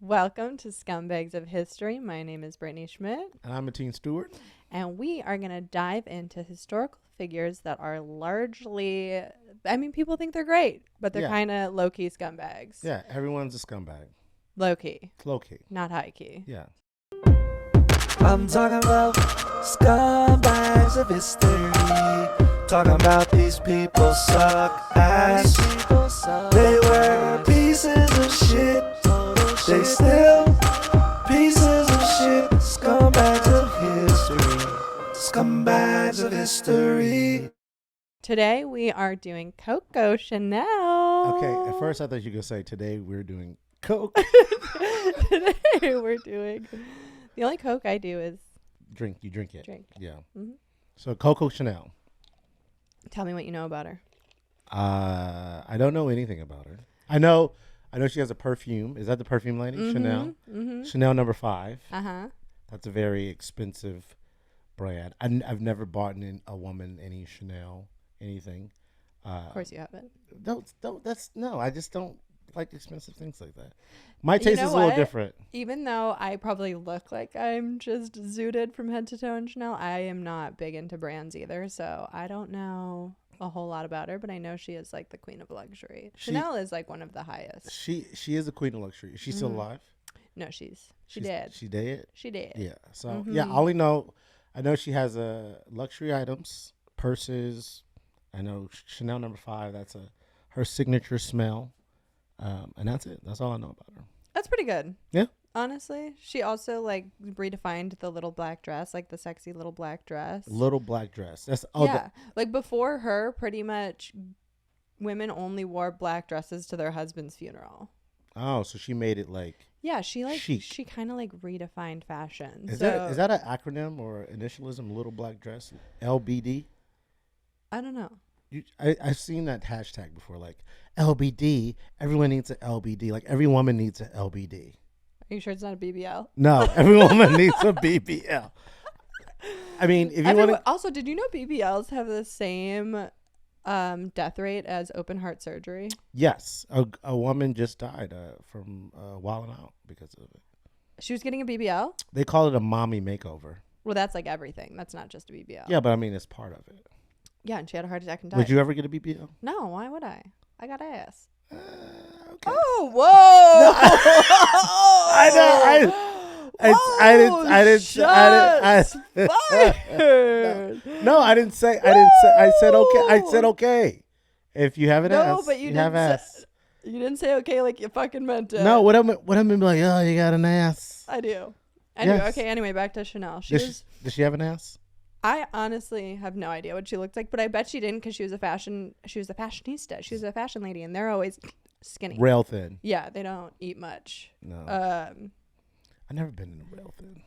Welcome to Scumbags of History. My name is Brittany Schmitt. And I'm Mateen Stewart. And we are going to dive into historical figures that are largely, people think they're great, but they're kind of low-key scumbags. Yeah, everyone's a scumbag. Low-key. Low-key. Not high-key. Yeah. I'm talking about scumbags of history. Talking about these people suck ass. They were pieces of shit. They still pieces of shit. Scumbags of history. Scumbags of history. Today we are doing Coco Chanel. Okay, at first I thought you were going to say today we're doing Coke. Today we're doing... The only Coke I do is... You drink it. Yeah. Mm-hmm. So Coco Chanel. Tell me what you know about her. I don't know anything about her. I know she has a perfume. Is that the perfume lady? Mm-hmm. Chanel? Mm-hmm. Chanel No. 5. Uh-huh. That's a very expensive brand. I've never bought a woman any Chanel anything. Of course you haven't. I just don't like expensive things like that. My taste is a little different. Even though I probably look like I'm just zooted from head to toe in Chanel, I am not big into brands either. So I don't know a whole lot about her, but I know she is like the queen of luxury. Chanel is like one of the highest. She is the queen of luxury. Is she still alive? No, she did. She did? She did. Yeah. So I know she has luxury items, purses. I know Chanel No. 5. That's her signature smell. And that's it. That's all I know about her. That's pretty good. Yeah. Honestly, she also like redefined the little black dress, like the sexy little black dress. Little black dress. Like before her, pretty much women only wore black dresses to their husband's funeral. Oh, so she made it like chic. She kind of like redefined fashion. Is that an acronym or initialism? Little black dress, LBD. I don't know. I've seen that hashtag before, like LBD. Everyone needs an LBD. Like every woman needs an LBD. Are you sure it's not a BBL? No, every woman needs a BBL. I mean, if you want to. Also, did you know BBLs have the same death rate as open heart surgery? Yes, a woman just died from wilding out because of it. She was getting a BBL? They call it a mommy makeover. Well, that's like everything. That's not just a BBL. Yeah, but I mean, it's part of it. Yeah, and she had a heart attack and died. Would you ever get a BBL? No, why would I? I got ass. Okay. Oh, whoa! No, I didn't say. I said okay. I said okay. If you have an ass, but you have ass. You didn't say okay like you fucking meant it. No, what I'm be like, oh, you got an ass. I do. Yes. Okay, anyway, back to Chanel. Does she have an ass? I honestly have no idea what she looked like, but I bet she didn't because she was a fashionista. She was a fashion lady, and they're always skinny. Rail thin. Yeah, they don't eat much. No. I've never been in a rail thin.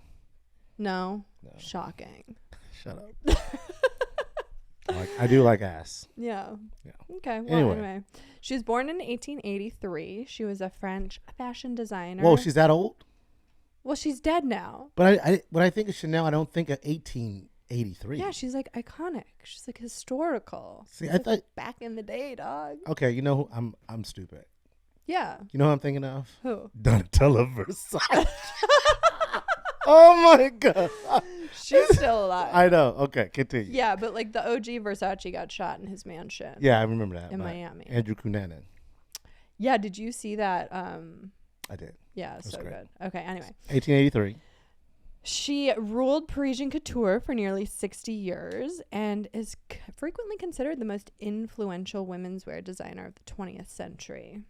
No. Shocking. Shut up. I do like ass. Yeah. Okay. Well, anyway. She was born in 1883. She was a French fashion designer. Whoa, she's that old? Well, she's dead now. But when I think of Chanel, I don't think of 1883. Yeah, she's like iconic. She's like historical. See, she's I thought back in the day, dog. Okay, you know who I'm stupid. Yeah. You know who I'm thinking of? Who? Donatella Versace. Oh my god. She's still alive. I know. Okay, continue. Yeah, but like the OG Versace got shot in his mansion. Yeah, I remember that. In Miami. Andrew Cunanan. Yeah, did you see that? I did. Yeah, it's so good. Okay, anyway. 1883. She ruled Parisian couture for nearly 60 years and is frequently considered the most influential women's wear designer of the 20th century.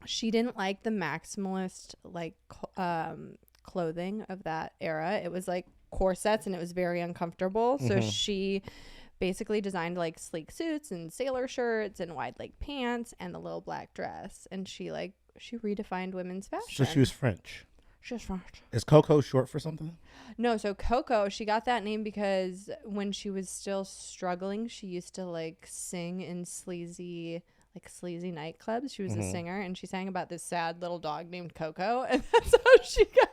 She didn't like the maximalist clothing of that era. It was like corsets and it was very uncomfortable. So she basically designed like sleek suits and sailor shirts and wide leg pants and the little black dress. And she redefined women's fashion. So she was French. She was French. Is Coco short for something? No, so Coco, she got that name because when she was still struggling, she used to like sing in sleazy nightclubs. She was a singer and she sang about this sad little dog named Coco, and that's how she got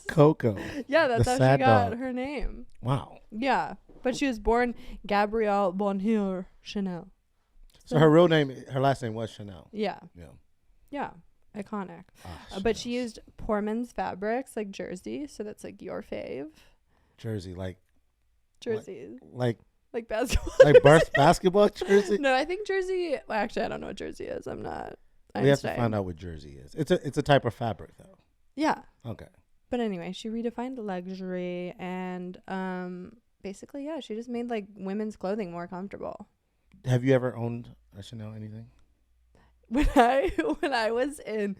Coco. Yeah, that's how she got her name. Wow. Yeah, but she was born Gabrielle Bonheur Chanel. So her last name was Chanel. Yeah. Yeah. Yeah. iconic. Oh, But she used Poorman's fabrics like jersey, so that's like your fave. Jersey, like Jerseys. like Basketball. basketball jersey. No, I think jersey. Well, actually, I don't know what jersey is. I'm not. We have to find out what jersey is. It's a type of fabric though. Yeah. Okay. But anyway, she redefined luxury and basically, yeah, she just made like women's clothing more comfortable. Have you ever owned a Chanel anything? When I was in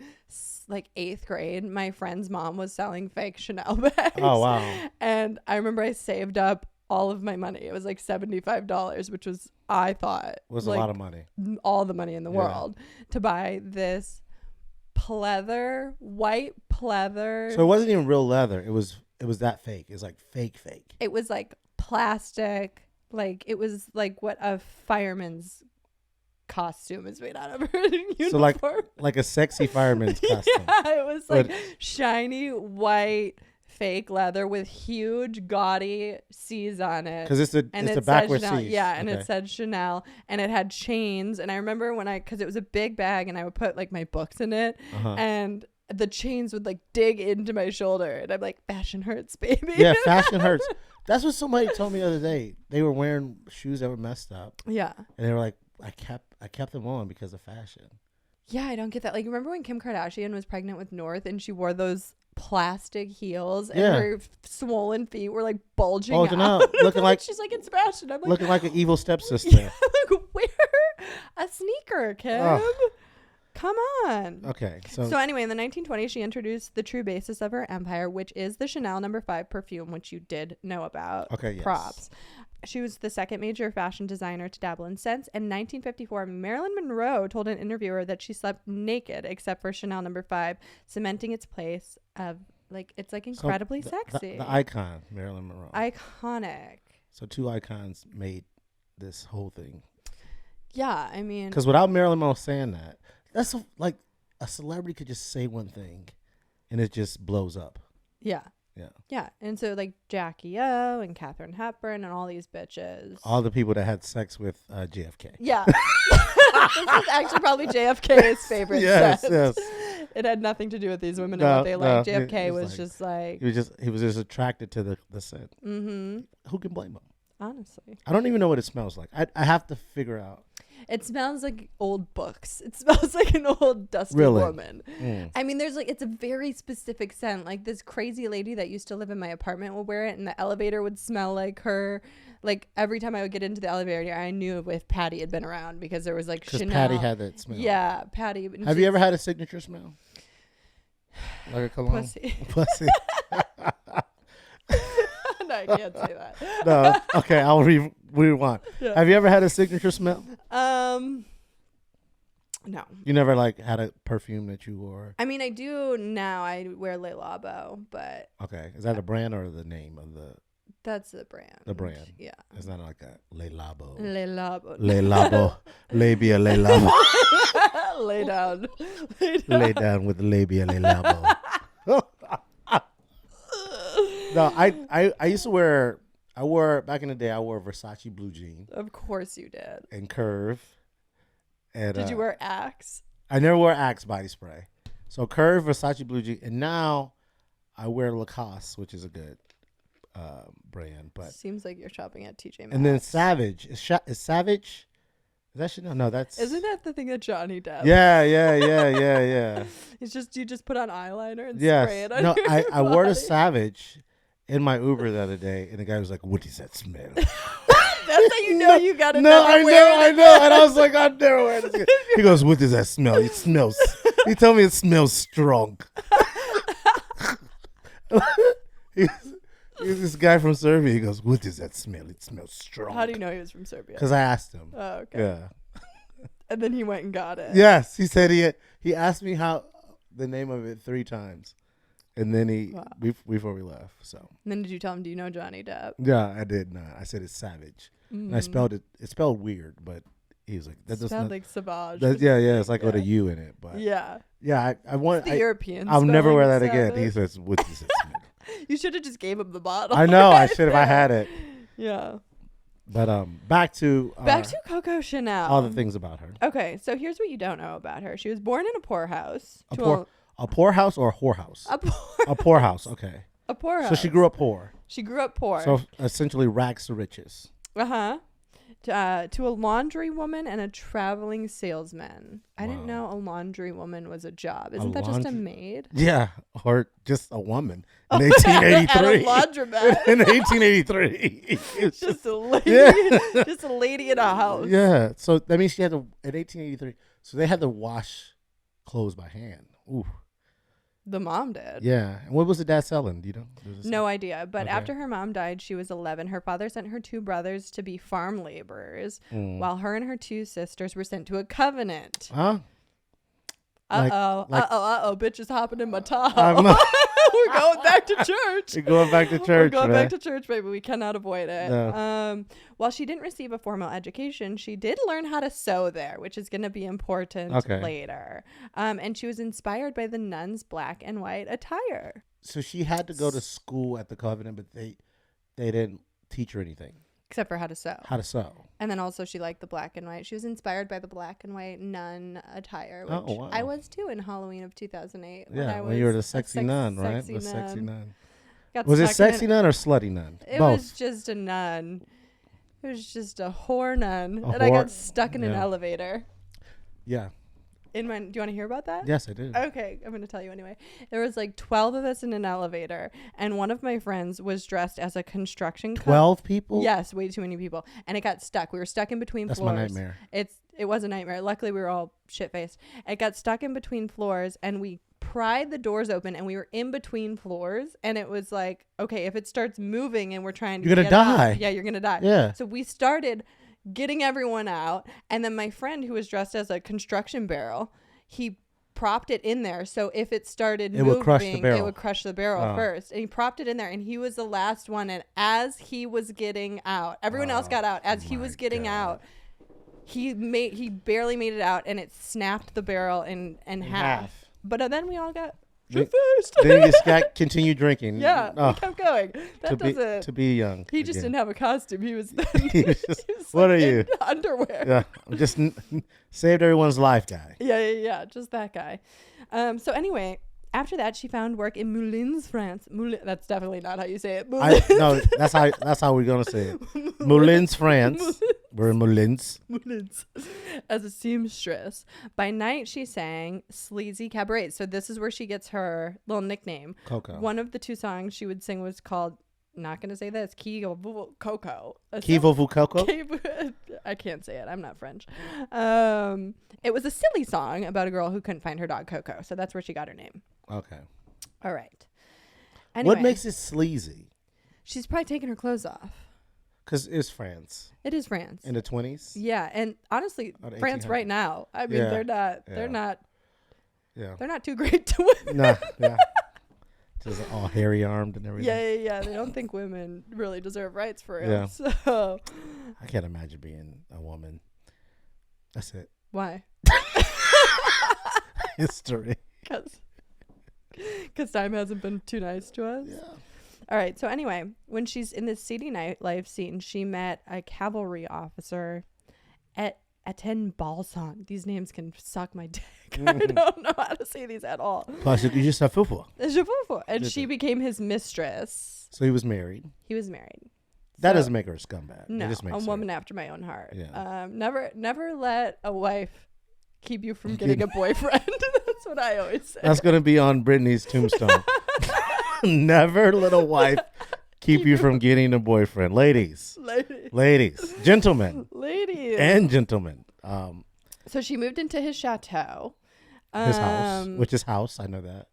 like 8th grade, my friend's mom was selling fake Chanel bags. Oh wow. And I remember I saved up all of my money. It was like $75, which was, I thought, was like a lot of money. All the money in the world to buy this white pleather. So it wasn't even real leather. It was that fake. It's like fake. It was like plastic. Like it was like what a fireman's costume is made out of. Her uniform. So like a sexy fireman's costume. Yeah, it was like shiny white fake leather with huge gaudy C's on it. Because it's the backwards Chanel. C's. Yeah, and it said Chanel, and it had chains. And I remember because it was a big bag, and I would put like my books in it, and the chains would like dig into my shoulder, and I'm like, fashion hurts, baby. Yeah, fashion hurts. That's what somebody told me the other day. They were wearing shoes that were messed up. Yeah, and they were like, I kept them on because of fashion. Yeah, I don't get that. Like, remember when Kim Kardashian was pregnant with North and she wore those plastic heels and her swollen feet were like bulging out. Looking like she's like, it's fashion. I'm like, looking like an evil stepsister. Yeah, like, wear a sneaker, Kim. Come on. Okay. So anyway, in the 1920s, she introduced the true basis of her empire, which is the Chanel No. 5 perfume, which you did know about. Okay. Yes. Props. She was the second major fashion designer to dabble in scents. In 1954, Marilyn Monroe told an interviewer that she slept naked except for Chanel No. 5, cementing its place of like it's like incredibly sexy. The icon, Marilyn Monroe. Iconic. So two icons made this whole thing. Yeah, I mean, because without Marilyn Monroe saying that, that's like a celebrity could just say one thing, and it just blows up. Yeah. Yeah. Yeah. And so like Jackie O and Katharine Hepburn and all these bitches. All the people that had sex with JFK. Yeah. This is actually probably JFK's favorite set. Yes. It had nothing to do with these women and what they liked. JFK was just like he was just attracted to the set. Mm-hmm. Who can blame him? Honestly. I don't even know what it smells like. I have to figure out. It smells like old books. It smells like an old dusty woman. Mm. I mean, it's a very specific scent. Like this crazy lady that used to live in my apartment would wear it, and the elevator would smell like her. Like every time I would get into the elevator, I knew if Patty had been around because there was like Chanel. Because Patty had that smell. Yeah, Patty. Have you ever had a signature smell? Like a cologne? Pussy. No, I can't say that. No. Okay, I'll rewind. Yeah. Have you ever had a signature smell? No. You never like had a perfume that you wore? I mean, I do now. I wear Le Labo, but okay, is that a brand or the name of the? That's the brand. The brand. Yeah. It's not like a Le Labo. Le Labo. Le Labo. Labia Le Labo. Lay down. Lay down with the labia Le Labo. No, I used to wear. Back in the day. I wore Versace blue jean. Of course you did. And Curve. And did you wear Axe? I never wore Axe body spray. So Curve, Versace blue jean, and now I wear Lacoste, which is a good brand. But seems like you're shopping at TJ Maxx. And then Savage is Savage. Is that Chanel? No, that's. Isn't that the thing that Johnny does? Yeah. It's just you just put on eyeliner and spray it on your I wore the Savage in my Uber the other day, and the guy was like, "What does that smell?" That's how you know you got to. No, I know, and I was like, "I'll never wear this." He goes, "What does that smell?" It smells. He told me it smells strong. He's this guy from Serbia. He goes, "What does that smell? It smells strong." How do you know he was from Serbia? Because I asked him. Oh, okay. Yeah. And then he went and got it. Yes, he said he asked me the name of it 3 times. And then before we left, so. And then did you tell him, do you know Johnny Depp? Yeah, I did not. I said it's Savage. And I spelled it. It spelled weird, but he was like, that doesn't. Spelled like Savage. Yeah, it's like with a U in it. But yeah. Yeah, I want. The European. I'll never wear that again. He says, what does it smell? You should have just gave him the bottle. I know, I should if I had it. Yeah. But back to Coco Chanel. all the things about her. Okay, so here's what you don't know about her. She was born in a poorhouse. A poorhouse or a whorehouse? A poorhouse. Okay. A poorhouse. So she grew up poor. She grew up poor. So essentially rags to riches. To a laundry woman and a traveling salesman. I didn't know a laundry woman was a job. Isn't that just a maid? Yeah, or just a woman in 1883. At a laundromat. In 1883. Just a lady. Yeah. Just a lady in a house. Yeah. So that means she had to, in 1883. So they had to wash clothes by hand. Ooh. The mom did. Yeah. And what was the dad selling? Do you know? No idea. But after her mom died, she was 11. Her father sent her 2 brothers to be farm laborers, while her and her 2 sisters were sent to a covenant. Huh? Bitch is hopping in my top. We're going back to church. We're going back to church. We're going back to church, baby. We cannot avoid it. No. While she didn't receive a formal education, she did learn how to sew there, which is going to be important later. And she was inspired by the nuns' black and white attire. So she had to go to school at the Covenant, but they didn't teach her anything. Except for how to sew. How to sew. And then also she liked the black and white. She was inspired by the black and white nun attire, which I was too in Halloween of 2008. When you were the sexy nun, right? The sexy nun. Got was it sexy nun or slutty nun? It Both. was just a nun. It was just a whore nun. I got stuck in an elevator. Yeah. Do you want to hear about that? Yes, I do. Okay, I'm going to tell you anyway. There was like 12 of us in an elevator, and one of my friends was dressed as a construction 12 people? Yes, way too many people. And it got stuck. We were stuck in between floors. That's my nightmare. It was a nightmare. Luckily, we were all shit-faced. It got stuck in between floors, and we pried the doors open, and we were in between floors, and it was like, okay, if it starts moving and we're trying to You're going to die. Yeah, you're going to die. Yeah. So we started getting everyone out, and then my friend who was dressed as a construction barrel, he propped it in there, so if it started moving, it would crush the barrel first. And he propped it in there, and he was the last one. And as he was getting out, everyone else got out. As he was getting out, he barely made it out, and it snapped the barrel in half. But then we all got shit-faced. Then you just continue drinking. Yeah, we kept going. To be young. He just didn't have a costume. He was what are you? Underwear. Yeah, just saved everyone's life guy. Yeah, just that guy. So anyway, after that, she found work in Moulins, France. That's definitely not how you say it. No, that's how we're gonna say it. Moulins, France. We're in Moulins. As a seamstress. By night, she sang sleazy cabaret. So this is where she gets her little nickname. Coco. One of the 2 songs she would sing was called, not going to say this, Coco. Coco? I can't say it. I'm not French. It was a silly song about a girl who couldn't find her dog Coco. So that's where she got her name. Okay. All right. Anyway, what makes it sleazy? She's probably taking her clothes off. Because it's France. It is France. In the 20s? Yeah, and honestly, France right now, I mean, they're not too great to women. No, yeah. Just all hairy armed and everything. Yeah. They don't think women really deserve rights for real. Yeah. So I can't imagine being a woman. That's it. Why? History. Because time hasn't been too nice to us. Yeah. All right. So anyway, when she's in this seedy nightlife scene, she met a cavalry officer at Etienne Balsan. These names can suck my dick. I don't know how to say these at all. And she became his mistress. So he was married. So, That doesn't make her a scumbag. No, a woman after my own heart. Yeah. Never let a wife keep you from getting a boyfriend. That's what I always say. That's going to be on Brittany's tombstone. Never let a wife keep you from getting a boyfriend. Ladies. Gentlemen. And gentlemen. So she moved into his chateau. His house. Which is house. I know that.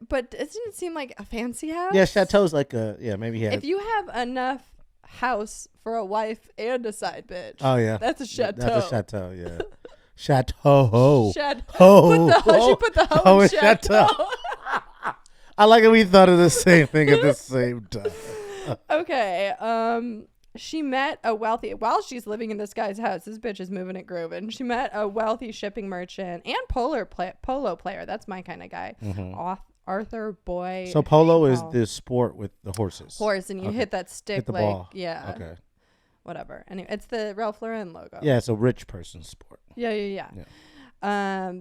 But doesn't it seem like a fancy house? Yeah, chateau's like maybe he had. If you have enough house for a wife and a side bitch. Oh, yeah. That's a chateau. That's a chateau, yeah. Chateau. She put the ho in chateau. I like it. We thought of the same thing at the same time. Okay. She met a wealthy, while she's living in this guy's house, this bitch is moving and grooving. She met a wealthy shipping merchant and polo player. That's my kind of guy. Mm-hmm. Arthur Boy. So polo is the sport with the horses. And you hit that stick. Hit the ball. Yeah. Okay. whatever. Anyway, it's the Ralph Lauren logo. Yeah, it's a rich person's sport. Yeah.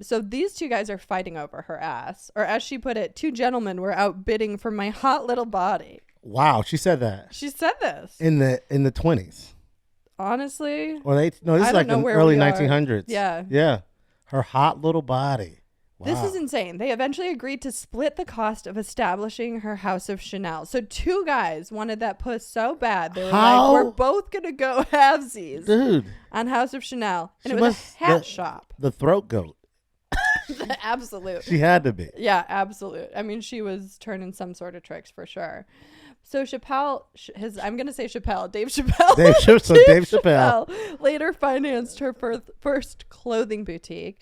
So these two guys are fighting over her ass, or as she put it, two gentlemen were out bidding for my hot little body. Wow, she said that. She said this in the 20s. Honestly, Or this is like the early 1900s. Yeah. Her hot little body. Wow. This is insane. They eventually agreed to split the cost of establishing her house of Chanel. So two guys wanted that puss so bad. They were like, we're both going to go halvesies. Dude. On House of Chanel. And it was a hat shop. The throat goat. Absolute. She had to be. Yeah, absolute. I mean, she was turning some sort of tricks for sure. So Chappelle, I'm going to say Chappelle, Dave Chappelle. Dave Chappelle later financed her first clothing boutique.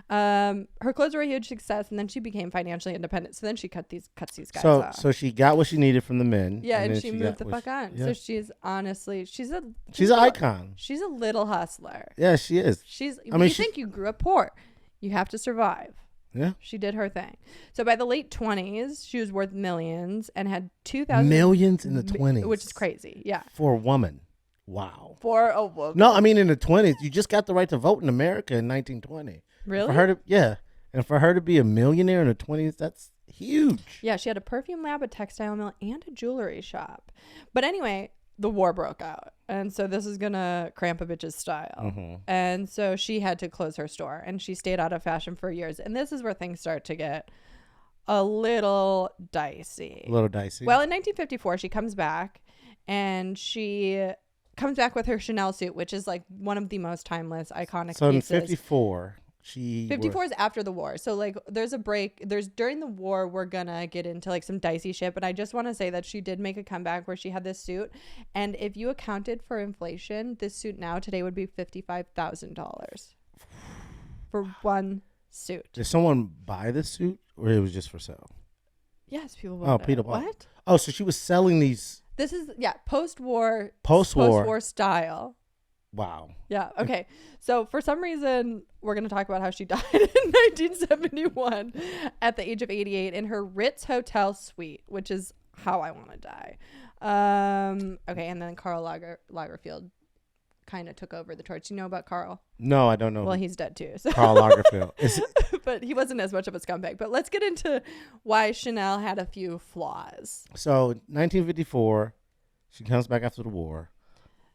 Her clothes were a huge success, and then she became financially independent. So then she cuts these guys off. So she got what she needed from the men. Yeah, and she moved the fuck on. Yeah. So she's honestly, she's an icon. She's a little hustler. Yeah, she is. You think you grew up poor, you have to survive. Yeah, she did her thing. So by the late 20s, she was worth millions and had 2,000 millions in the 20s, which is crazy. Yeah, for a woman. Wow. For a woman. No, I mean in the 20s, you just got the right to vote in America in 1920. Really? For her to, and for her to be a millionaire in the 20s, that's huge. Yeah, she had a perfume lab, a textile mill, and a jewelry shop. But anyway, the war broke out, and so this is gonna cramp a bitch's style. Mm-hmm. And so she had to close her store, and she stayed out of fashion for years. And this is where things start to get a little dicey. Well, in 1954, she comes back, and she comes back with her Chanel suit, which is like one of the most timeless, iconic pieces. So in 54... 54 is after the war, so like there's a break. During the war we're gonna get into like some dicey shit, but I just want to say that she did make a comeback where she had this suit, and if you accounted for inflation, this suit now today would be $55,000 for one suit. Did someone buy this suit, or it was just for sale? Yes, people bought it. What? Oh, so she was selling these. This is post-war style. Wow. Yeah. Okay. So for some reason, we're going to talk about how she died in 1971 at the age of 88 in her Ritz Hotel suite, which is how I want to die. Okay. And then Karl Lagerfeld kind of took over the torch. You know about Karl? No, I don't know. Well, he's dead too. So. Karl Lagerfeld. But he wasn't as much of a scumbag. But let's get into why Chanel had a few flaws. So 1954, she comes back after the war.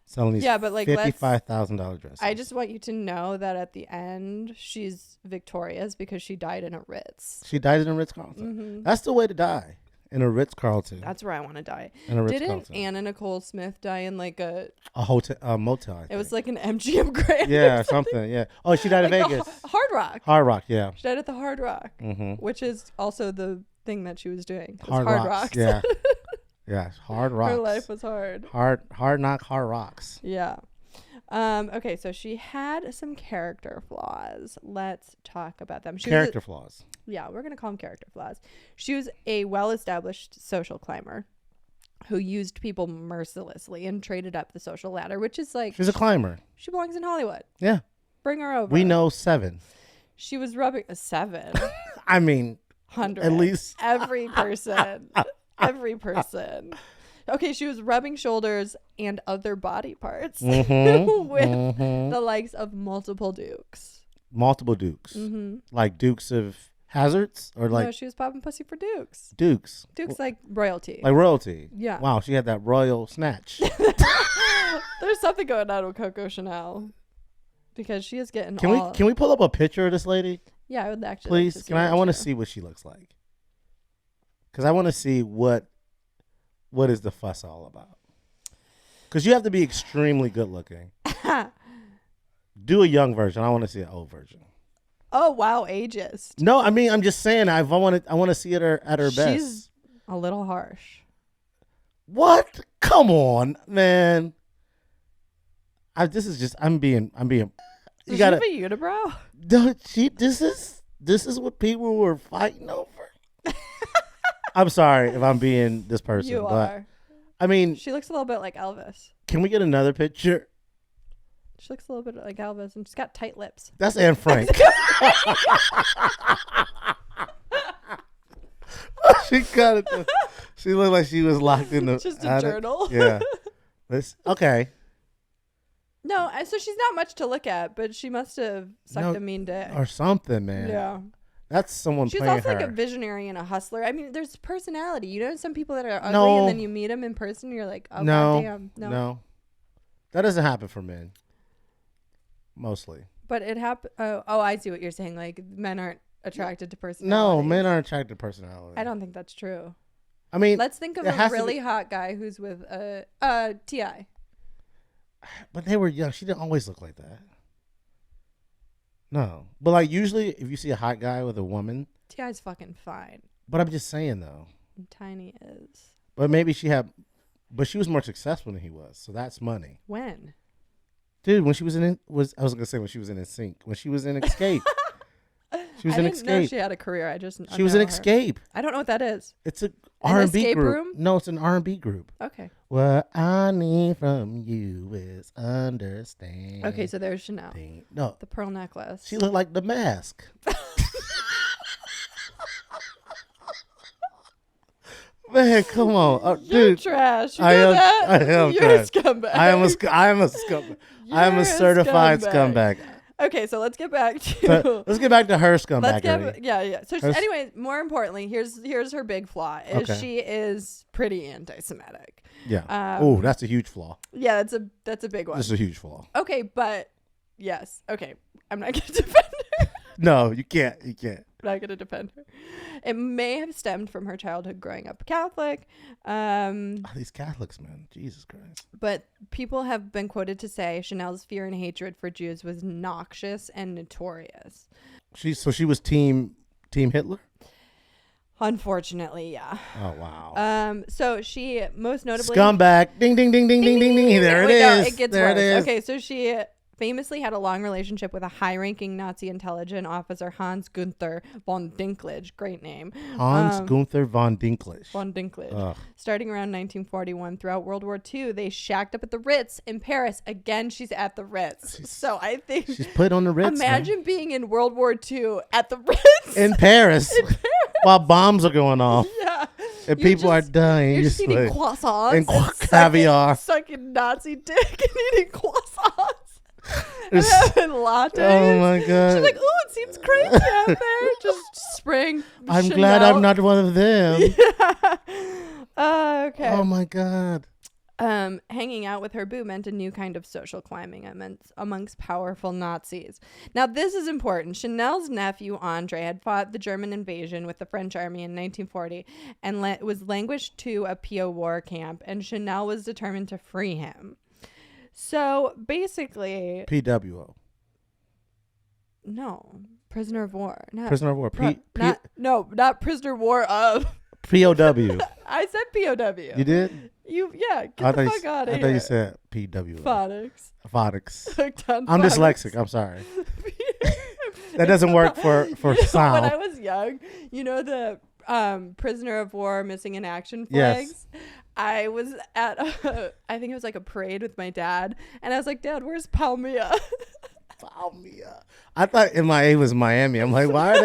Selling these $55,000 dresses. I just want you to know that at the end, she's victorious because she died in a Ritz. She died in a Ritz-Carlton. Mm-hmm. That's the way to die, in a Ritz-Carlton. That's where I want to die. In a Ritz-Carlton. Didn't Anna Nicole Smith die in like a motel? It was like an MGM Grand. Yeah, something. Yeah. Oh, she died in Vegas. Hard Rock. Hard Rock. Yeah. She died at the Hard Rock, which is also the thing that she was doing. Hard Rocks. Yeah. Yeah, hard rocks. Her life was hard. Hard rocks. Yeah. Okay, so she had some character flaws. Let's talk about them. Character flaws. Yeah, we're going to call them character flaws. She was a well-established social climber who used people mercilessly and traded up the social ladder, which is like... She's a climber. She belongs in Hollywood. Yeah. Bring her over. We know 7. She was rubbing... 7? I mean... 100. At least... Every person... Every person. Okay, she was rubbing shoulders and other body parts with the likes of multiple dukes. Like Dukes of Hazzards? Or like... No, she was popping pussy for Dukes. Dukes like royalty. Like royalty. Yeah. Wow, she had that royal snatch. There's something going on with Coco Chanel. Because she is getting Can we pull up a picture of this lady? Yeah, I would actually. Please, I want to see what she looks like. Because I want to see what is the fuss all about. Because you have to be extremely good looking. Do a young version. I want to see an old version. Oh wow, ageist. No, I mean I'm just saying I want to see it at her best. She's a little harsh. What? Come on, man. I'm being. You got a unibrow? This is what people were fighting over. I'm sorry if I'm being this person. You are. I mean, she looks a little bit like Elvis. Can we get another picture? She looks a little bit like Elvis, and she's got tight lips. That's Anne Frank. She got it. She looked like she was locked in the. Just a journal. Yeah. Okay. No, so she's not much to look at, but she must have sucked a mean dick. Or something, man. Yeah. That's someone She's playing also her. like a visionary and a hustler. I mean, there's personality. You know, some people that are ugly and then you meet them in person and you're like, oh, goddamn. No. That doesn't happen for men. Mostly. But it happened. Oh, I see what you're saying. Like, men aren't attracted to personality. No, men aren't attracted to personality. I don't think that's true. I mean, let's think of a really hot guy who's with T.I. But they were young. She didn't always look like that. No. But like usually if you see a hot guy with a woman. T.I.'s fucking fine. But I'm just saying though. And Tiny is. But maybe she was more successful than he was. So that's money. When? Dude, when she was I was going to say when she was in Sync. When she was in Escape. She was in Escape. I didn't know she had a career. She was in Escape. I don't know what that is. It's an R&B group. Room? No, it's an R&B group. Okay. What I need from you is understand. Okay, so there's Chanel. No. The pearl necklace. She looked like The Mask. Man, come on. You're dude. Trash. You know that? I am You're trash. a scumbag. I am a scumbag. I am a certified scumbag. Okay, so let's get back to let's get back to her scumbag. Yeah. So anyway, more importantly, here's her big flaw is she is pretty anti-Semitic. Yeah. Oh, that's a huge flaw. Yeah, that's a big one. That's a huge flaw. Okay, but yes. Okay, I'm not going to defend her. No, you can't. You can't. I'm not going to defend her. It may have stemmed from her childhood growing up Catholic. These Catholics, man. Jesus Christ. But people have been quoted to say Chanel's fear and hatred for Jews was noxious and notorious. She was team Hitler? Unfortunately, yeah. Oh, wow. So she most notably... Scumbag. Ding, ding, ding, ding, ding, ding, ding. There it is. No, it gets there worse. It is. Okay, so she famously had a long relationship with a high-ranking Nazi intelligence officer, Hans Gunther von Dinklage. Great name. Hans Gunther von Dinklage. Ugh. Starting around 1941, throughout World War II, they shacked up at the Ritz in Paris. Again, she's at the Ritz. So I think she's put on the Ritz. Imagine being in World War II at the Ritz in Paris, while bombs are going off. Yeah. And people are dying. You're just eating croissants and caviar, sucking Nazi dick and eating croissants. And having lattes. Oh my god! She's like, "Oh, it seems crazy out there." Just spraying. I'm Chanel. glad I'm not one of them. Yeah. Okay. Oh my god. Hanging out with her boo meant a new kind of social climbing amongst powerful Nazis. Now, this is important. Chanel's nephew, Andre, had fought the German invasion with the French army in 1940 and was languished to a PO war camp, and Chanel was determined to free him. So, basically... PWO. No. Prisoner of war. Prisoner of war. Not prisoner of war of... POW. I said POW. You did? Get the fuck out of here. I thought you said PWO. Phonics. I'm dyslexic. I'm sorry. That doesn't work for sound. When I was young, you know the prisoner of war missing in action flags? Yes. I was at I think it was like a parade with my dad, and I was like, "Dad, where's Palmia?" Palmia. I thought MIA was Miami. I'm like, why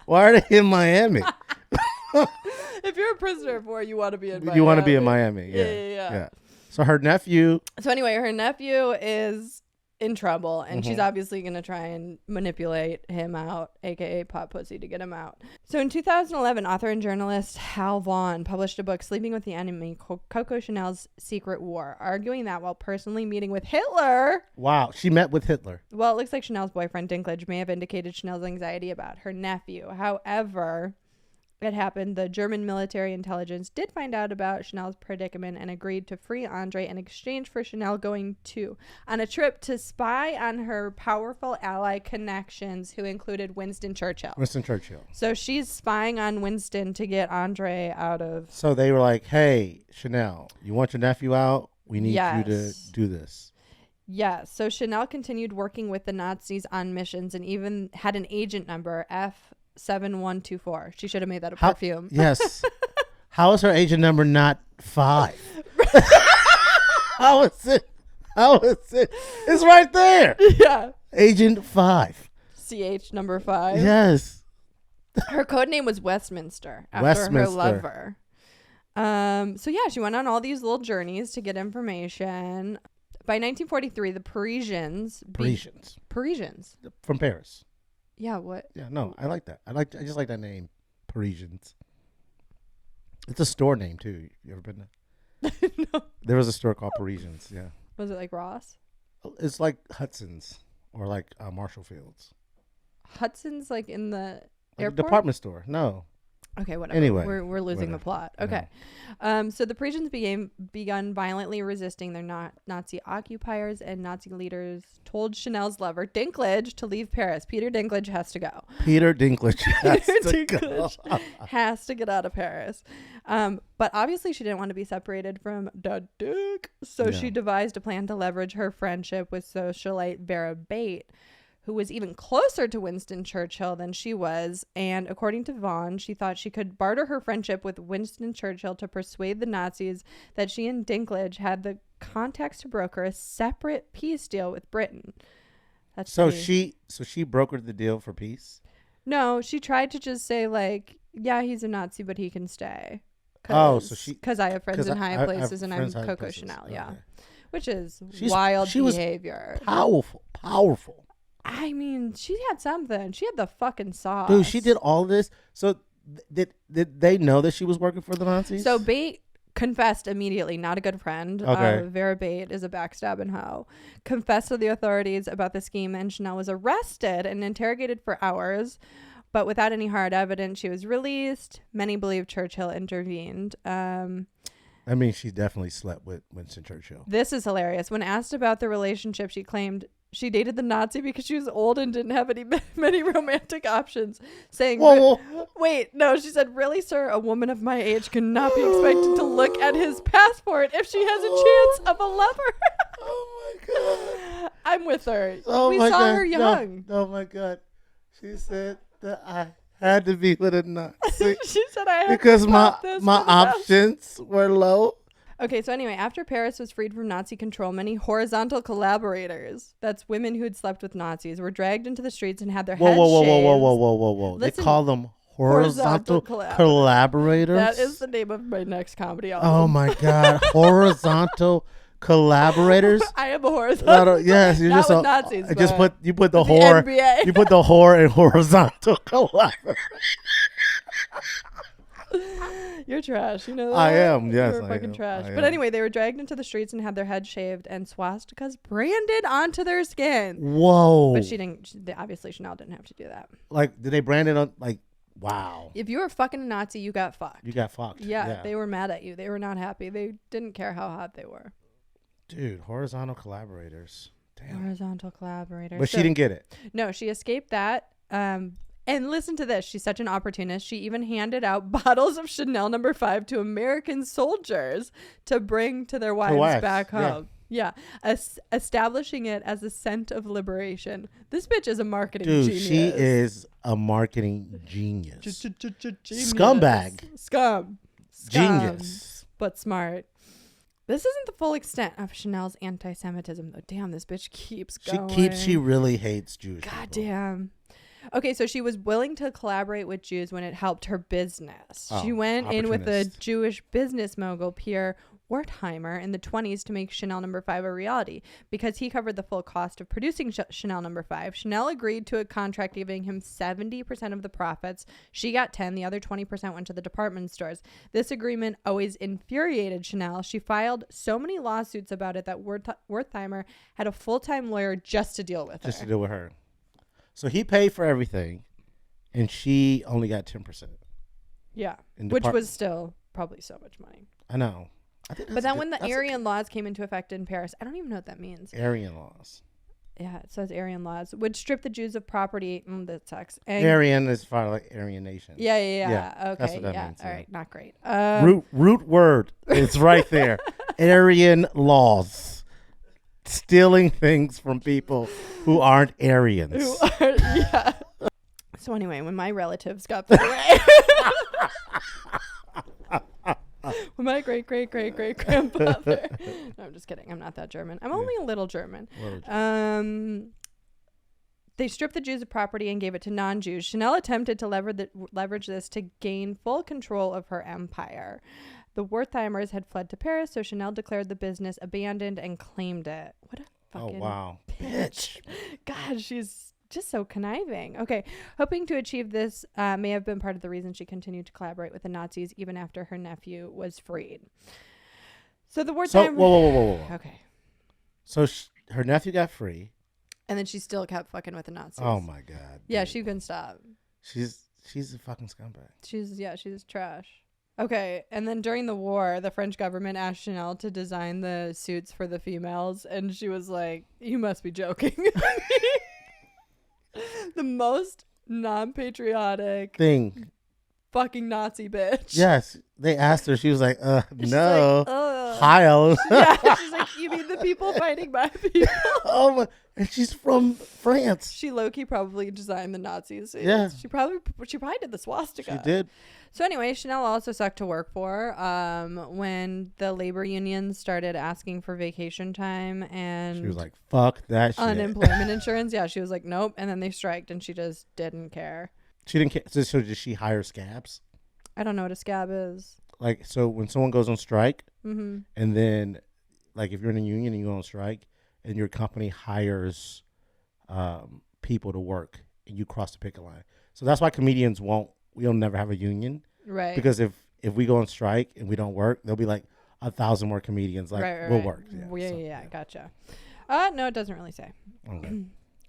are they in Miami? If you're a prisoner of war, you want to be in Miami. You want to be in Miami. Yeah. So her nephew. So anyway, her nephew is in trouble, and she's obviously going to try and manipulate him out, aka Pot Pussy, to get him out. So in 2011, author and journalist Hal Vaughn published a book, Sleeping with the Enemy, Coco Chanel's Secret War, arguing that while personally meeting with Hitler... Wow, she met with Hitler. Well, it looks like Chanel's boyfriend, Dinklage, may have indicated Chanel's anxiety about her nephew. However... it happened. The German military intelligence did find out about Chanel's predicament and agreed to free Andre in exchange for Chanel going on a trip to spy on her powerful ally connections, who included Winston Churchill. So she's spying on Winston to get Andre out of... So they were like, hey, Chanel, you want your nephew out? We need you to do this. Yeah, so Chanel continued working with the Nazis on missions and even had an agent number, F7124. She should have made that a perfume. Yes. How is her agent number not 5? How is it? It's right there. Yeah. Agent 5. CH number 5. Yes. Her code name was Westminster after her lover. So yeah, she went on all these little journeys to get information. By 1943, the Parisians from Paris. Yeah, what? Yeah, no, I like that. I just like that name, Parisians. It's a store name too. You ever been there? No. There was a store called Parisians. Yeah. Was it like Ross? It's like Hudson's or like Marshall Fields. Hudson's like in the Like airport? department store. No. Okay, whatever. Anyway, we're losing the plot. Okay. So the Parisians begun violently resisting their Nazi occupiers, and Nazi leaders told Chanel's lover, Dinklage, to leave Paris. Peter Dinklage has to go. Peter Dinklage has to go. Has to get out of Paris. But obviously she didn't want to be separated from the Duke. So she devised a plan to leverage her friendship with socialite Vera Bate, who was even closer to Winston Churchill than she was. And according to Vaughn, she thought she could barter her friendship with Winston Churchill to persuade the Nazis that she and Dinklage had the contacts to broker a separate peace deal with Britain. So she brokered the deal for peace? No, she tried to just say like, yeah, he's a Nazi, but he can stay. Because I have friends in high places and I'm Coco Chanel. Okay. Yeah. Which is wild behavior. Powerful. I mean, she had something. She had the fucking sauce. Dude, she did all this. So did they know that she was working for the Nazis? So Bate confessed immediately. Not a good friend. Okay. Vera Bate is a backstabbing hoe. Confessed to the authorities about the scheme, and Chanel was arrested and interrogated for hours. But without any hard evidence, she was released. Many believe Churchill intervened. I mean, she definitely slept with Winston Churchill. This is hilarious. When asked about the relationship, she claimed she dated the Nazi because she was old and didn't have many romantic options, saying, wait, no, she said, really, sir, a woman of my age cannot be expected to look at his passport if she has a chance of a lover. Oh, my God. I'm with her. Oh, we saw her young. No, oh, my God. She said that I had to be with a Nazi. She said I had because to my options were low. Okay, so anyway, after Paris was freed from Nazi control, many horizontal collaborators, that's women who had slept with Nazis, were dragged into the streets and had their heads shaved. Whoa. Listen, they call them horizontal collaborators? That is the name of my next comedy album. Oh, my God. Horizontal collaborators? I am a horizontal. Yes, you're just Nazis. You put the whore. NBA. You put the whore in horizontal collaborators. You're trash, you know that? I am, yes. You're fucking trash. But anyway, they were dragged into the streets and had their heads shaved and swastikas branded onto their skin. Whoa. But obviously Chanel didn't have to do that. Like, did they brand it on, like, wow. If you were fucking a Nazi, you got fucked. You got fucked. Yeah, they were mad at you. They were not happy. They didn't care how hot they were. Dude, horizontal collaborators. Damn. Horizontal collaborators. But she didn't get it. No, she escaped that. And listen to this. She's such an opportunist. She even handed out bottles of Chanel No. 5 to American soldiers to bring to their wives back home. Yeah. Establishing it as a scent of liberation. This bitch is a marketing genius. She is a marketing genius. Genius. Scumbag. Scum. Genius. But smart. This isn't the full extent of Chanel's anti-Semitism, though. Damn, this bitch keeps going. She really hates Jewish people. Goddamn. Okay, so she was willing to collaborate with Jews when it helped her business. She went in with the Jewish business mogul Pierre Wartheimer in the 1920s to make Chanel No. 5 a reality. Because he covered the full cost of producing Chanel No. 5, Chanel agreed to a contract giving him 70% of the profits. She got 10%. The other 20% went to the department stores. This agreement always infuriated Chanel. She filed so many lawsuits about it that Wartheimer had a full-time lawyer just to deal with her. Just to deal with her. So he paid for everything, and she only got 10%. Yeah, which was still probably so much money. I know. But then when the Aryan laws came into effect in Paris, I don't even know what that means. Aryan laws. Yeah, it says Aryan laws, would strip the Jews of property. That sucks. And Aryan is for like Aryan nation. Yeah. Okay, that's what that means, all right, not great. Root word. It's right there. Aryan laws. Stealing things from people who aren't Aryans. Yeah. So anyway, when my relatives got put away, when my great grandfather, no, I'm just kidding. I'm not that German. I'm only a little German. They stripped the Jews of property and gave it to non-Jews. Chanel attempted to leverage this to gain full control of her empire. The Wartimers had fled to Paris, so Chanel declared the business abandoned and claimed it. What a fucking bitch. God, she's just so conniving. Okay, hoping to achieve this may have been part of the reason she continued to collaborate with the Nazis even after her nephew was freed. So the wartime... Whoa. Okay. So her nephew got free. And then she still kept fucking with the Nazis. Oh, my God. Yeah, dude. she couldn't stop. She's a fucking scumbag. She's trash. Okay, and then during the war, the French government asked Chanel to design the suits for the females, and she was like, "You must be joking." The most non-patriotic thing. Fucking Nazi bitch. Yes, they asked her. She was like, no. Like, Heil. Yeah, she's like, "You mean the people fighting my people?" Oh my! And she's from France. She low-key probably designed the Nazis. Yeah. She probably did the swastika. She did. So anyway, Chanel also sucked to work for when the labor unions started asking for vacation time and she was like, "Fuck that shit." Unemployment insurance. Yeah, she was like, "Nope," and then they striked, and she just didn't care. She didn't care. So did she hire scabs? I don't know what a scab is. Like, so when someone goes on strike, Mm-hmm. and then, like, if you're in a union and you go on strike, and your company hires people to work, and you cross the picket line. So that's why comedians we'll never have a union. Right. Because if we go on strike and we don't work, there'll be like 1,000 more comedians. Like, we'll work. Yeah, gotcha. No, it doesn't really say. Okay.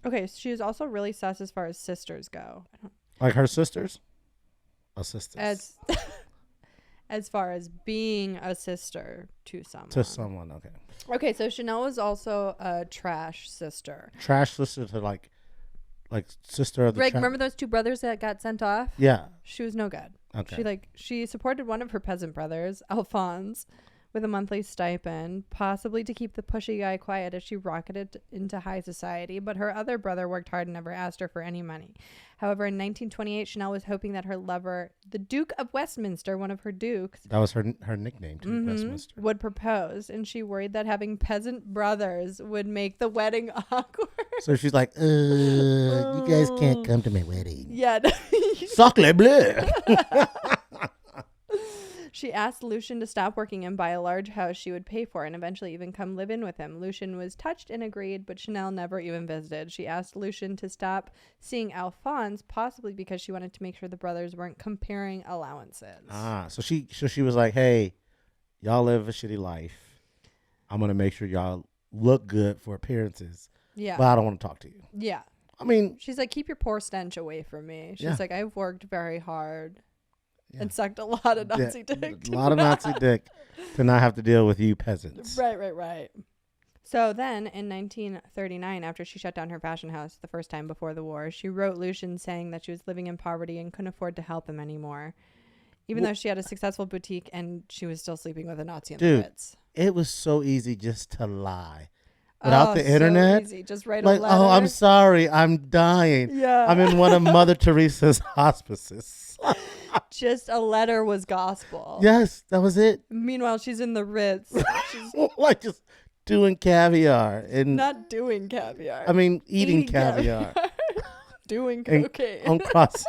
Okay, so she was also really sus as far as sisters go. Like her sisters? A sister. As far as being a sister to someone. To someone, okay. Okay, so Chanel was also a trash sister. Trash sister to like sister of the Greg, remember those two brothers that got sent off? Yeah. She was no good. Okay. She supported one of her peasant brothers, Alphonse, with a monthly stipend, possibly to keep the pushy guy quiet as she rocketed into high society, but her other brother worked hard and never asked her for any money. However, in 1928, Chanel was hoping that her lover, the Duke of Westminster, one of her dukes, that was her nickname too, Westminster, would propose, and she worried that having peasant brothers would make the wedding awkward. So she's like, you guys can't come to my wedding. Yeah. Sacre bleu. She asked Lucien to stop working and buy a large house she would pay for and eventually even come live in with him. Lucien was touched and agreed, but Chanel never even visited. She asked Lucien to stop seeing Alphonse, possibly because she wanted to make sure the brothers weren't comparing allowances. So she was like, hey, y'all live a shitty life. I'm going to make sure y'all look good for appearances. Yeah. But I don't want to talk to you. Yeah. I mean. She's like, keep your poor stench away from me. She's like, I've worked very hard. Yeah. And sucked a lot of Nazi dick. A lot of Nazi dick to not have to deal with you peasants. Right. So then in 1939, after she shut down her fashion house the first time before the war, she wrote Lucien saying that she was living in poverty and couldn't afford to help him anymore. Even though she had a successful boutique and she was still sleeping with a Nazi in the Ritz. It was so easy just to lie. Without the internet, easy. Just write like, a letter. oh, I'm sorry, I'm dying. Yeah. I'm in one of Mother Teresa's hospices. Just a letter was gospel. Yes, that was it. Meanwhile, she's in the Ritz. She's like just doing caviar and not doing caviar. I mean, eating caviar. Doing cocaine. And croissants.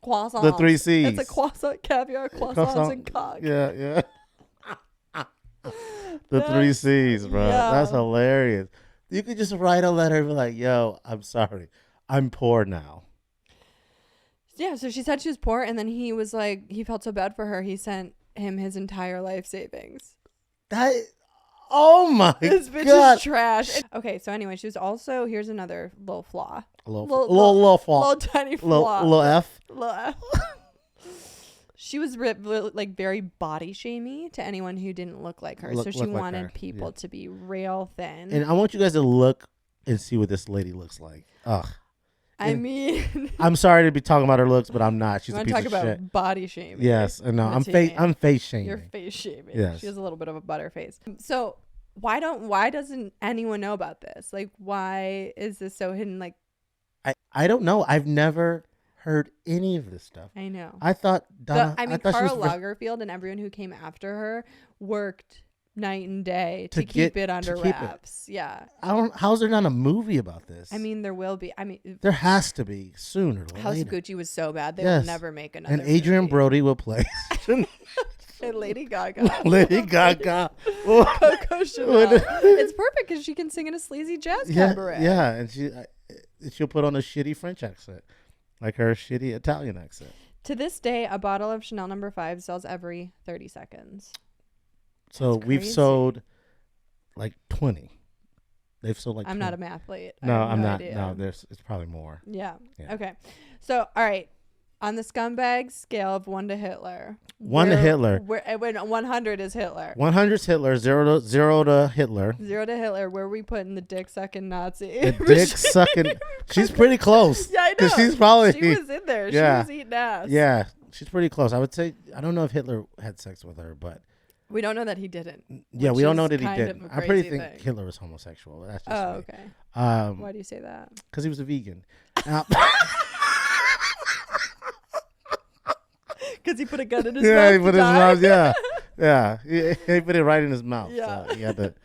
Croissants. The 3 C's. It's a croissant, caviar, croissants, and cock. Yeah. The 3 C's, bro. Yeah. That's hilarious. You could just write a letter and be like, yo, I'm sorry. I'm poor now. Yeah, so she said she was poor, and then he was like, he felt so bad for her, he sent him his entire life savings. Oh my God. This bitch is trash. Okay, so anyway, she was also, here's another little flaw. Little flaw. Little tiny flaw. Little F. Little F. She was like very body shamey to anyone who didn't look like her. So she wanted people to be real thin. And I want you guys to look and see what this lady looks like. Ugh. I mean, I'm sorry to be talking about her looks, but I'm not. She's a piece of shit. Talk about body shaming. Yes, I know. I'm face shaming. You're face shaming. Yes. She has a little bit of a butter face. So why doesn't anyone know about this? Like, why is this so hidden? Like, I don't know. I've never heard any of this stuff. I know. I thought Donna. Karl Lagerfeld and everyone who came after her worked night and day to keep it under wraps. Yeah. How's there not a movie about this? I mean, there will be. I mean, there has to be sooner or later. House of Gucci was so bad they will never make another. And Adrian movie. Brody will play. And Lady Gaga. Lady Gaga. Coco Chanel. It's perfect because she can sing in a sleazy jazz cabaret. Yeah, and she'll put on a shitty French accent, like her shitty Italian accent. To this day, a bottle of Chanel No. 5 sells every 30 seconds. So we've sold like 20. They've sold like 20. I'm not a mathlete. No, I'm not. Idea. No, it's probably more. Yeah. Okay. So, all right. On the scumbag scale of 1 to Hitler. 1 to Hitler. When 100 is Hitler. 100 is Hitler. 0 to Hitler. 0 to Hitler. Where are we putting the dick sucking Nazi? The dick sucking. She's pretty close. Yeah, I know. She's probably. She was in there. Yeah. She was eating ass. Yeah, she's pretty close. I would say. I don't know if Hitler had sex with her, but. We don't know that he didn't. Yeah, we don't know that he didn't. I pretty think thing. Hitler was homosexual. That's just me. Okay. Why do you say that? Because he was a vegan. Because he put a gun in his yeah, mouth. He put his mouth. Yeah. He put it right in his mouth. Yeah. So he had to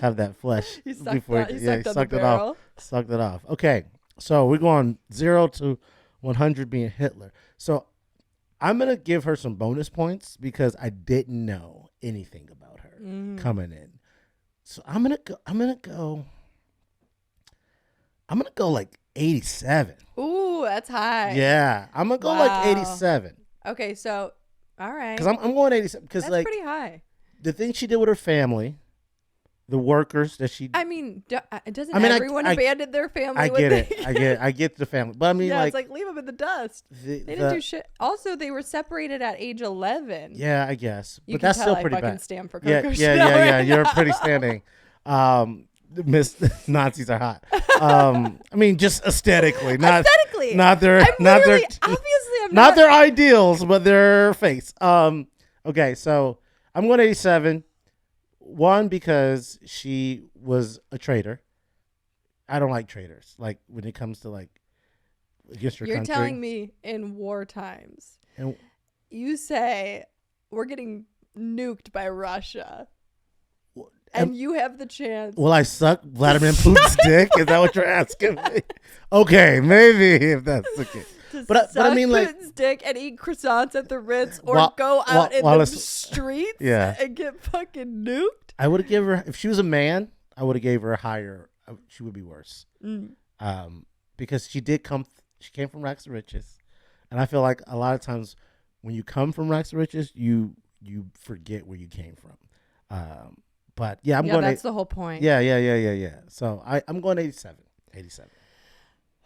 have that flesh he sucked before he sucked it off. Sucked it off. Okay, so we're going 0 to 100 being Hitler. So I'm gonna give her some bonus points because I didn't know anything about her coming in. So I'm gonna go like 87. Ooh, that's high. Yeah, I'm gonna go like 87. Okay, so all right. Because I'm going 87. Because like pretty high. The thing she did with her family, the workers that she. I mean, doesn't everyone abandon their family? I get it. I get the family, but I mean, it's like leave them in the dust. They didn't do shit. Also, they were separated at age 11. Yeah, I guess, but that's still pretty bad. Stand for Coco Chanel yeah. You're pretty standing. Miss Nazis are hot. I mean, just aesthetically, not their ideals, but their face. Okay, so I'm going 87. One, because she was a traitor. I don't like traitors. Like when it comes to like against your country. You're telling me in war times, you say we're getting nuked by Russia. And you have the chance. Will I suck Vladimir Putin's dick? Is that what you're asking me? Okay, maybe if that's the case. But I mean, like Putin's dick and eat croissants at the Ritz, or go out in the streets and get fucking nuked. I would have given her, if she was a man, I would have gave her a higher. She would be worse. Because she came from rags to riches, and I feel like a lot of times when you come from rags to riches, you forget where you came from. But yeah, I'm going. That's the whole point. Yeah. So I'm going 87. 87.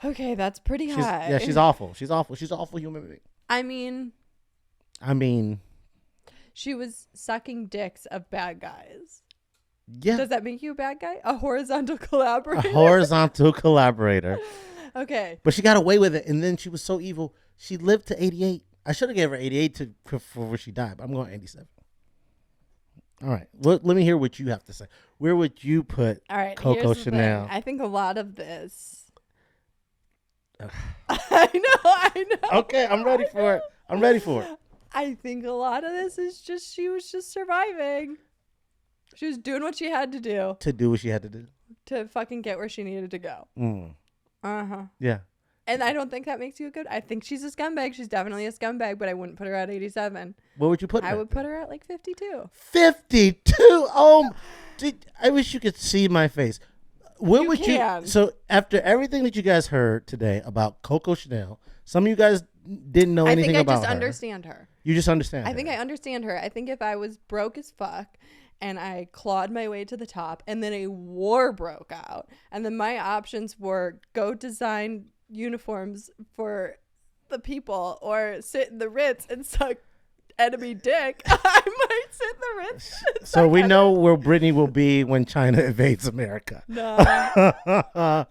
Okay, that's pretty high. Yeah, she's awful. She's awful. She's an awful human being. I mean, she was sucking dicks of bad guys. Yeah. Does that make you a bad guy? A horizontal collaborator? A horizontal collaborator. Okay. But she got away with it, and then she was so evil. She lived to 88. I should have gave her 88 before she died, but I'm going 87. All right. Let me hear what you have to say. Where would you put Coco Chanel? I think a lot of this. I know. Okay, I'm ready for it. I think a lot of this is just she was just surviving. She was doing what she had to do. To do what she had to do. To fucking get where she needed to go. Yeah. And I don't think that makes you a good. I think she's a scumbag. She's definitely a scumbag, but I wouldn't put her at 87. What would you put her I would put her at like 52. 52? Oh, I wish you could see my face. What would you? So after everything that you guys heard today about Coco Chanel, some of you guys didn't know anything about her. I think I just understand her. You just understand her. I think I understand her. I think if I was broke as fuck and I clawed my way to the top and then a war broke out and then my options were go design uniforms for the people or sit in the Ritz and suck enemy dick, I might sit in the Ritz. So we know where Brittany will be when China invades America. No.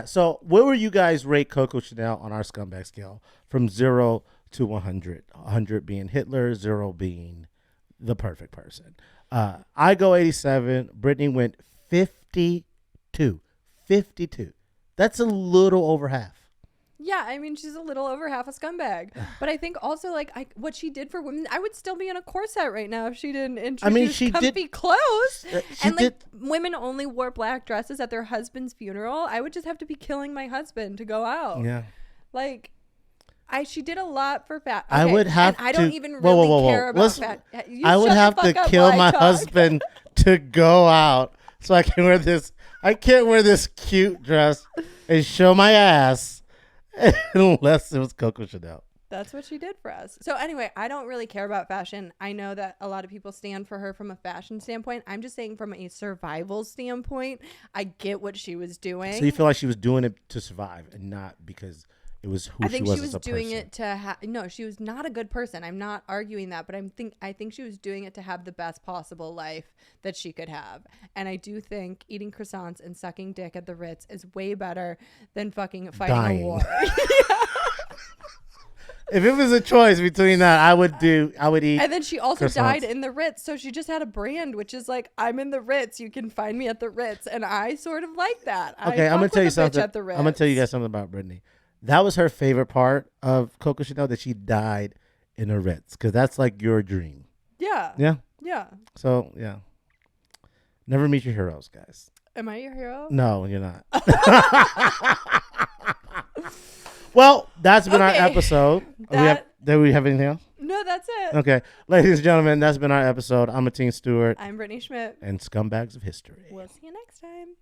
So where will you guys rate Coco Chanel on our scumbag scale from 0 to 100? 100 being Hitler, 0 being the perfect person. I go 87. Brittany went 52. 52. That's a little over half. Yeah, I mean, she's a little over half a scumbag. But I think also, like, what she did for women, I would still be in a corset right now if she didn't introduce comfy clothes. And, like, women only wore black dresses at their husband's funeral. I would just have to be killing my husband to go out. Yeah. Like, she did a lot for fat. Okay, I would have I don't even really care about fat. I would have to kill my husband to go out so I can wear this. I can't wear this cute dress and show my ass. Unless it was Coco Chanel. That's what she did for us. So anyway, I don't really care about fashion. I know that a lot of people stand for her from a fashion standpoint. I'm just saying from a survival standpoint, I get what she was doing. So you feel like she was doing it to survive and not because it was who she was as a person? I think she was doing it to no, she was not a good person. I'm not arguing that, but I think she was doing it to have the best possible life that she could have. And I do think eating croissants and sucking dick at the Ritz is way better than fucking fighting a war. If it was a choice between that, I would eat. And then she also croissants. died in the Ritz, so she just had a brand, which is like, I'm in the Ritz. You can find me at the Ritz, and I sort of like that. Okay, I'm gonna tell you something. I'm gonna tell you guys something about Brittany. That was her favorite part of Coco Chanel, that she died in a Ritz, because that's like your dream. Yeah. Yeah. Yeah. So yeah, never meet your heroes, guys. Am I your hero? No, you're not. Well, that's been our episode. Do we have anything else? No, that's it. Okay. Ladies and gentlemen, that's been our episode. I'm Mateen Stewart. I'm Brittany Schmitt. And Scumbags of History. We'll see you next time.